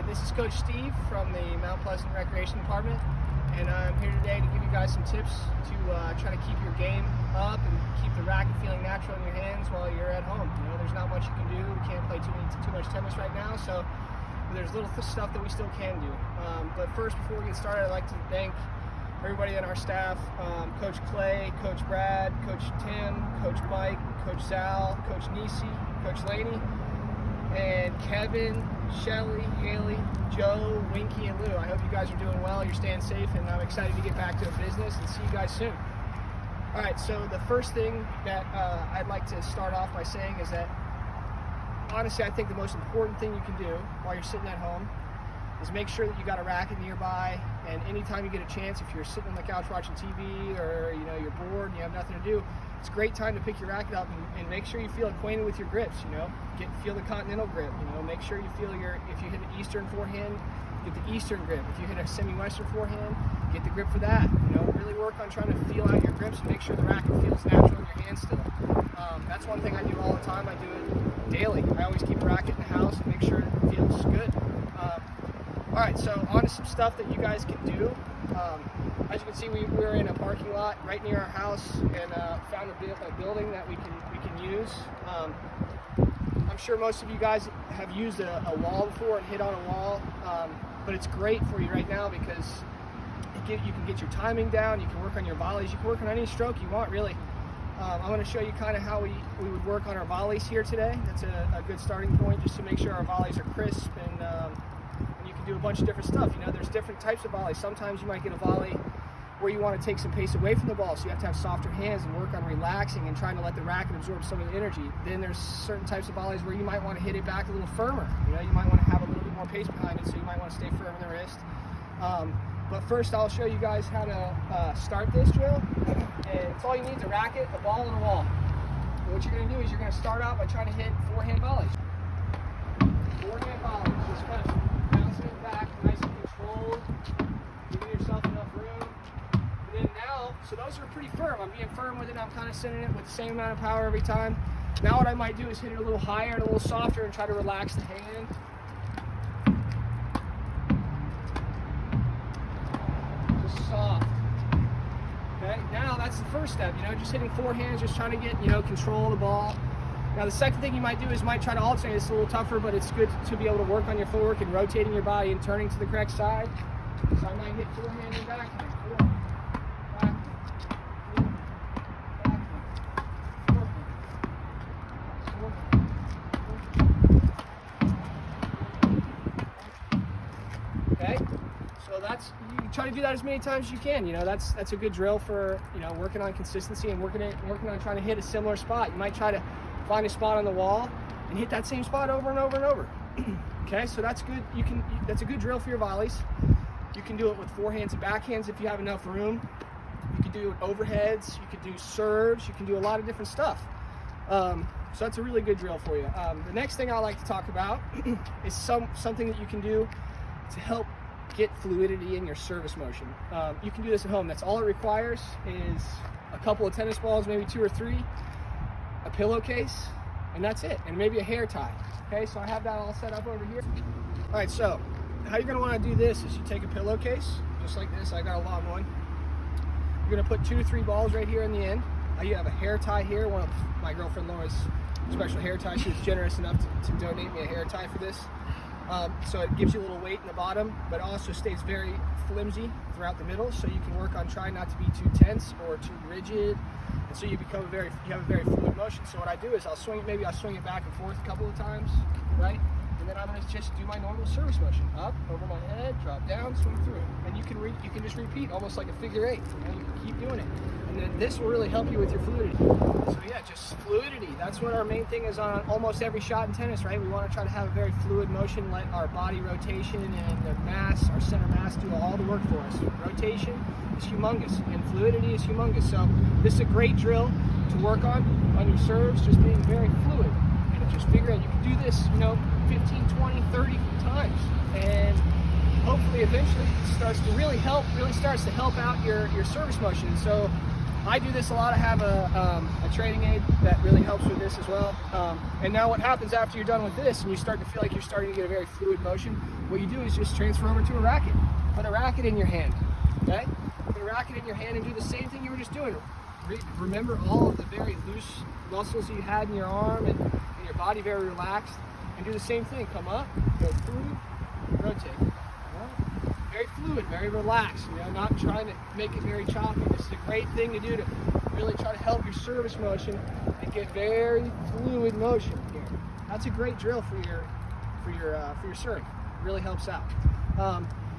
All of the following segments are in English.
This is Coach Steve from the Mount Pleasant Recreation Department, and I'm here today to give you guys some tips to try to keep your game up and keep the racket feeling natural in your hands while you're at home. You know, there's not much you can do. We can't play too much tennis right now, so there's little stuff that we still can do. But first, before we get started, I'd like to thank everybody on our staff, Coach Clay, Coach Brad, Coach Tim, Coach Mike, Coach Zal, Coach Nisi, Coach Laney, and Kevin, Shelly, Haley, Joe, Winky, and Lou. I hope you guys are doing well, you're staying safe, and I'm excited to get back to business and see you guys soon. All right, so the first thing that I'd like to start off by saying is that, honestly, I think the most important thing you can do while you're sitting at home is make sure that you got a racket nearby, and anytime you get a chance, if you're sitting on the couch watching TV or you're bored and you have nothing to do, it's a great time to pick your racket up and make sure you feel acquainted with your grips. Feel the continental grip. Make sure you feel if you hit an Eastern forehand, get the Eastern grip. If you hit a semi-Western forehand, get the grip for that. Really work on trying to feel out your grips and make sure the racket feels natural in your hand still. That's one thing I do all the time. I do it daily. I always keep a racket in the house and make sure it feels good. All right, so on to some stuff that you guys can do. As you can see, we're in a parking lot right near our house and found a building that we can use. I'm sure most of you guys have used a wall before and hit on a wall, but it's great for you right now because you can get your timing down, you can work on your volleys, you can work on any stroke you want, really. I'm going to show you kind of how we would work on our volleys here today. That's a good starting point, just to make sure our volleys are crisp, and you can do a bunch of different stuff. There's different types of volleys. Sometimes you might get a volley where you want to take some pace away from the ball, so you have to have softer hands and work on relaxing and trying to let the racket absorb some of the energy. Then there's certain types of volleys where you might want to hit it back a little firmer. You might want to have a little bit more pace behind it, so you might want to stay firm in the wrist. But first, I'll show you guys how to start this drill. And it's all you need is a racket, a ball, and a wall. And what you're going to do is you're going to start out by trying to hit forehand volleys. Forehand volleys, just kind of bouncing it back, nice and controlled, giving yourself enough room. And then now, so those are pretty firm. I'm being firm with it. I'm kind of sending it with the same amount of power every time. Now what I might do is hit it a little higher and a little softer and try to relax the hand. Just soft. Okay, now that's the first step, just hitting forehands, just trying to get, control of the ball. Now the second thing you might do is try to alternate. It's a little tougher, but it's good to be able to work on your footwork and rotating your body and turning to the correct side. So I might hit forehand and backhand. Okay, so you can try to do that as many times as you can. That's a good drill for working on consistency and working on trying to hit a similar spot. You might try to find a spot on the wall and hit that same spot over and over and over. Okay, so that's good. That's a good drill for your volleys. You can do it with forehands and backhands if you have enough room. You can do it overheads. You can do serves. You can do a lot of different stuff. So that's a really good drill for you. The next thing I like to talk about is something that you can do to help get fluidity in your service motion. You can do this at home. That's all it requires is a couple of tennis balls, maybe 2 or 3, a pillowcase, and that's it, and maybe a hair tie. Okay, so I have that all set up over here. All right, so how you're going to want to do this is you take a pillowcase, just like this. I got a long one. You're going to put 2 to 3 balls right here in the end. You have a hair tie here. One of my girlfriend Laura's special hair tie. She was generous enough to donate me a hair tie for this. So it gives you a little weight in the bottom, but also stays very flimsy throughout the middle, so you can work on trying not to be too tense or too rigid, and so you have a very fluid motion. So what I do is I'll swing it back and forth a couple of times, right? And then I'm going to just do my normal service motion: up, over my head, drop down, swing through. And you can just repeat almost like a figure 8. You can keep doing it, and then this will really help you with your fluidity. So yeah, just fluidity. That's what our main thing is on almost every shot in tennis, right? We want to try to have a very fluid motion, let our body rotation and the mass, our center mass, do all the work for us. Rotation is humongous, and fluidity is humongous. So this is a great drill to work on your serves, just being very fluid. And just figure out you can do this, 15, 20, 30 times, and hopefully eventually it starts to help out your service motion. So I do this a lot. I have a training aid that really helps with this as well. And now what happens after you're done with this and you start to feel like you're starting to get a very fluid motion, what you do is just transfer over to a racket. Put a racket in your hand, okay? Put a racket in your hand and do the same thing you were just doing. Remember all of the very loose muscles you had in your arm and your body very relaxed. And do the same thing. Come up, go through, rotate. Very fluid, very relaxed, not trying to make it very choppy. This is a great thing to do to really try to help your service motion and get very fluid motion here. That's a great drill for your serve. It really helps out.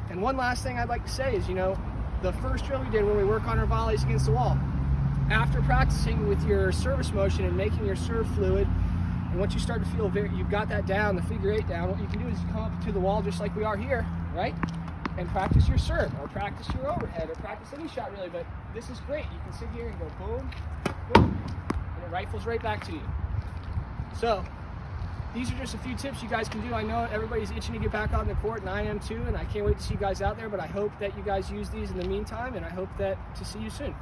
And one last thing I'd like to say is, the first drill we did when we work on our volleys against the wall, after practicing with your service motion and making your serve fluid, and once you start to feel you've got that down, the figure 8 down, what you can do is you come up to the wall just like we are here, right? And practice your serve, or practice your overhead, or practice any shot really, but this is great. You can sit here and go boom, boom, and it rifles right back to you. So, these are just a few tips you guys can do. I know everybody's itching to get back out in the court, and I am too, and I can't wait to see you guys out there, but I hope that you guys use these in the meantime, and I hope to see you soon.